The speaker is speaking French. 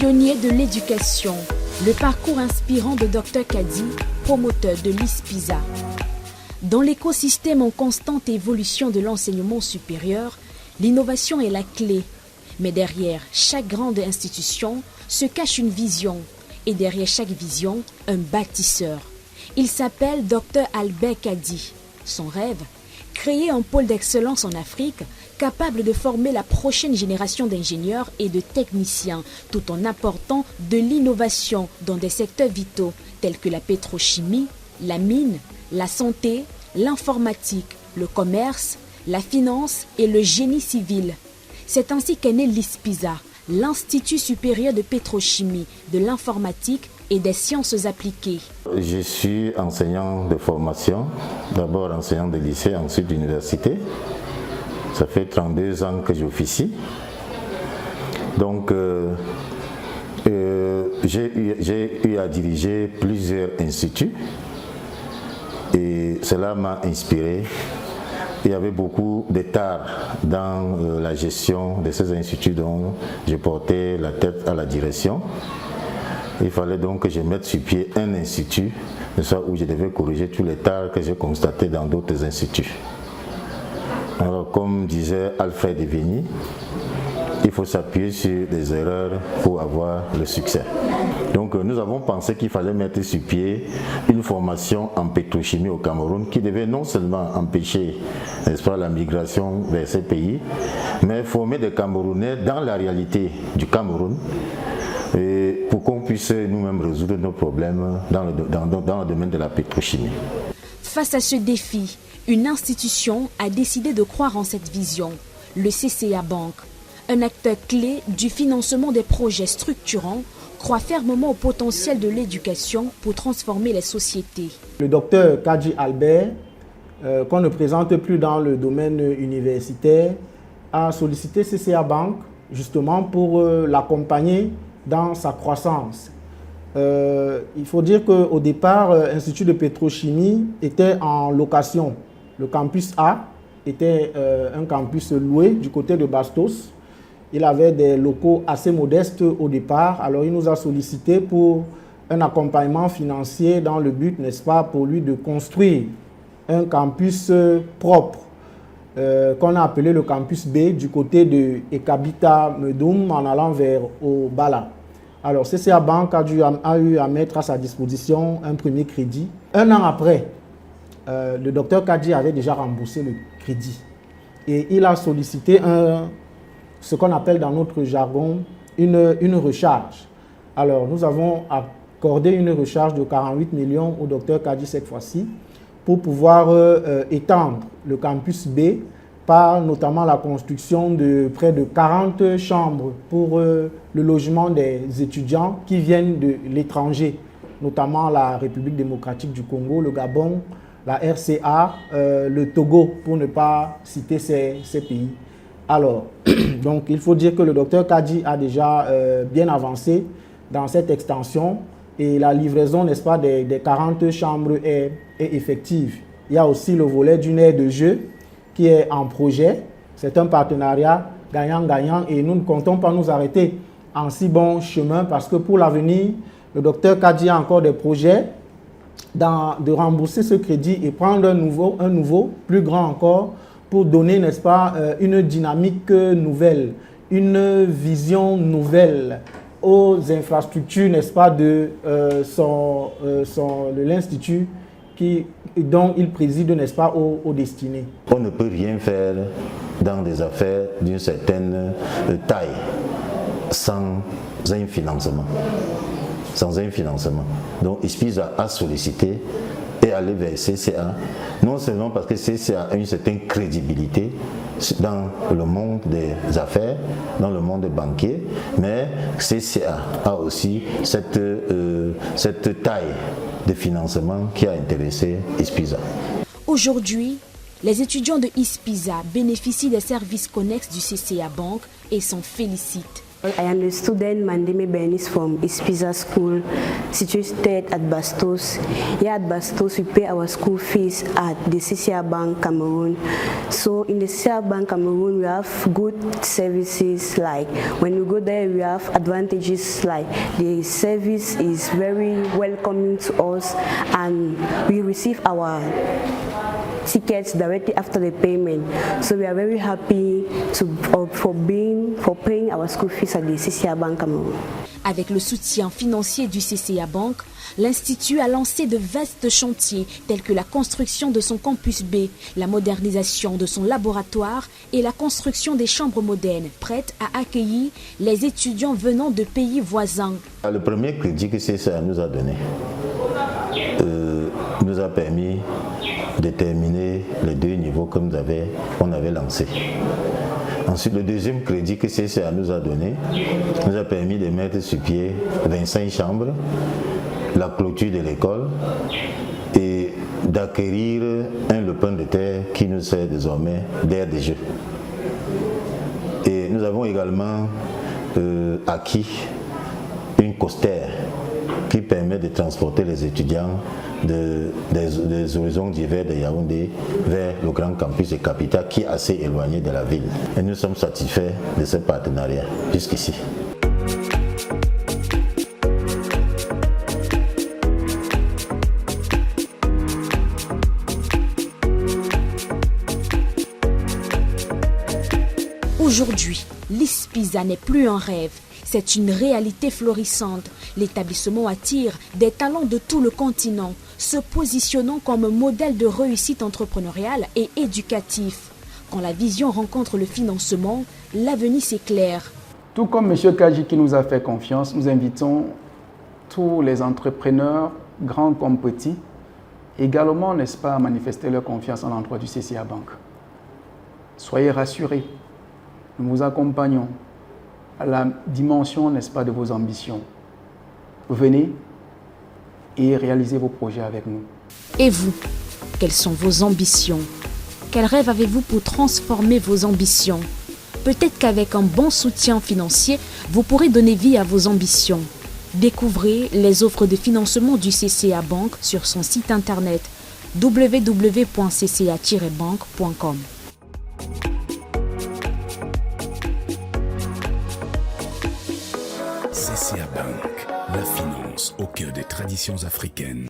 Pionnier de l'éducation, le parcours inspirant de Dr Kadi, promoteur de l'ISPISA. Dans l'écosystème en constante évolution de l'enseignement supérieur, l'innovation est la clé. Mais derrière chaque grande institution se cache une vision. Et derrière chaque vision, un bâtisseur. Il s'appelle Dr Albert Kadi. Son rêve, créer un pôle d'excellence en Afrique capable de former la prochaine génération d'ingénieurs et de techniciens tout en apportant de l'innovation dans des secteurs vitaux tels que la pétrochimie, la mine, la santé, l'informatique, le commerce, la finance et le génie civil. C'est ainsi qu'est né l'ISPISA, l'Institut supérieur de pétrochimie, de l'informatique et des sciences appliquées. Je suis enseignant de formation, d'abord enseignant de lycée, ensuite d'université. Ça fait 32 ans que j'officie. Donc, j'ai eu à diriger plusieurs instituts et cela m'a inspiré. Il y avait beaucoup d'étards dans la gestion de ces instituts dont je portais la tête à la direction. Il fallait donc que je mette sur pied un institut où je devais corriger tous les tares que j'ai constatés dans d'autres instituts. Alors, comme disait Alfred de Vigny, il faut s'appuyer sur des erreurs pour avoir le succès. Donc nous avons pensé qu'il fallait mettre sur pied une formation en pétrochimie au Cameroun qui devait non seulement empêcher, n'est-ce pas, la migration vers ces pays, mais former des Camerounais dans la réalité du Cameroun et pour qu'on puisse nous-mêmes résoudre nos problèmes dans le domaine de la pétrochimie. Face à ce défi, une institution a décidé de croire en cette vision, le CCA Bank. Un acteur clé du financement des projets structurants, croit fermement au potentiel de l'éducation pour transformer les sociétés. Le docteur Kadi Albert, qu'on ne présente plus dans le domaine universitaire, a sollicité CCA Bank justement pour l'accompagner dans sa croissance. Il faut dire qu'au départ, l'Institut de pétrochimie était en location. Le campus A était un campus loué du côté de Bastos. Il avait des locaux assez modestes au départ, alors il nous a sollicité pour un accompagnement financier dans le but, n'est-ce pas, pour lui de construire un campus propre qu'on a appelé le campus B du côté de Ekabita Medoum en allant vers Obala. Alors CCA Bank a eu à mettre à sa disposition un premier crédit. Un an après, le docteur Kadi avait déjà remboursé le crédit et il a sollicité ce qu'on appelle dans notre jargon une recharge. Alors, nous avons accordé une recharge de 48 millions au docteur Kadi cette fois-ci pour pouvoir étendre le campus B par notamment la construction de près de 40 chambres pour le logement des étudiants qui viennent de l'étranger, notamment la République démocratique du Congo, le Gabon, la RCA, le Togo, pour ne pas citer ces pays. Alors, donc il faut dire que le docteur Kadi a déjà bien avancé dans cette extension et la livraison, n'est-ce pas, des 40 chambres est effective. Il y a aussi le volet d'une aire de jeu qui est en projet. C'est un partenariat gagnant-gagnant et nous ne comptons pas nous arrêter en si bon chemin parce que pour l'avenir, le docteur Kadi a encore des projets de rembourser ce crédit et prendre un nouveau, plus grand encore, pour donner, n'est-ce pas, une dynamique nouvelle, une vision nouvelle aux infrastructures, n'est-ce pas, de l'Institut dont il préside, n'est-ce pas, aux destinées. On ne peut rien faire dans des affaires d'une certaine taille sans un financement. Sans un financement. Donc ISPISA a sollicité et aller vers CCA, non seulement parce que CCA a une certaine crédibilité dans le monde des affaires, dans le monde banquier, mais CCA a aussi cette taille de financement qui a intéressé ISPISA. Aujourd'hui, les étudiants de ISPISA bénéficient des services connexes du CCA Bank et s'en félicitent. I am a student Mandeme Bernice from Ispiza School, situated at Bastos. Here at Bastos, we pay our school fees at the CCA Bank Cameroon. So in the CCA Bank Cameroon, we have good services. Like when we go there, we have advantages like the service is very welcoming to us, and we receive our tickets directly after the payment. So we are very happy for paying our school fees at the CCA Bank Cameroun. Avec le soutien financier du CCA Bank, l'Institut a lancé de vastes chantiers tels que la construction de son campus B, la modernisation de son laboratoire et la construction des chambres modernes prêtes à accueillir les étudiants venant de pays voisins. Le premier crédit que CCA nous a donné nous a permis de terminer les 2 niveaux qu'on avait lancés. Ensuite, le deuxième crédit que CCA nous a donné nous a permis de mettre sur pied 25 chambres, la clôture de l'école et d'acquérir un lopin de terre qui nous sert désormais d'aire de jeu. Et nous avons également acquis une costère qui permet de transporter les étudiants des horizons divers de Yaoundé vers le grand campus de Capitale qui est assez éloigné de la ville. Et nous sommes satisfaits de ce partenariat jusqu'ici. Aujourd'hui, l'Ispiza n'est plus un rêve, c'est une réalité florissante. L'établissement attire des talents de tout le continent, se positionnant comme un modèle de réussite entrepreneuriale et éducatif. Quand la vision rencontre le financement, l'avenir s'éclaire. Tout comme M. Kaji qui nous a fait confiance, nous invitons tous les entrepreneurs, grands comme petits, également, n'est-ce pas, à manifester leur confiance en l'endroit du CCA Bank. Soyez rassurés, nous vous accompagnons à la dimension, n'est-ce pas, de vos ambitions. Venez et réalisez vos projets avec nous. Et vous, quelles sont vos ambitions? Quels rêves avez-vous pour transformer vos ambitions? Peut-être qu'avec un bon soutien financier, vous pourrez donner vie à vos ambitions. Découvrez les offres de financement du CCA Bank sur son site internet www.cca-bank.com. CCA Bank, la finance au cœur des traditions africaines.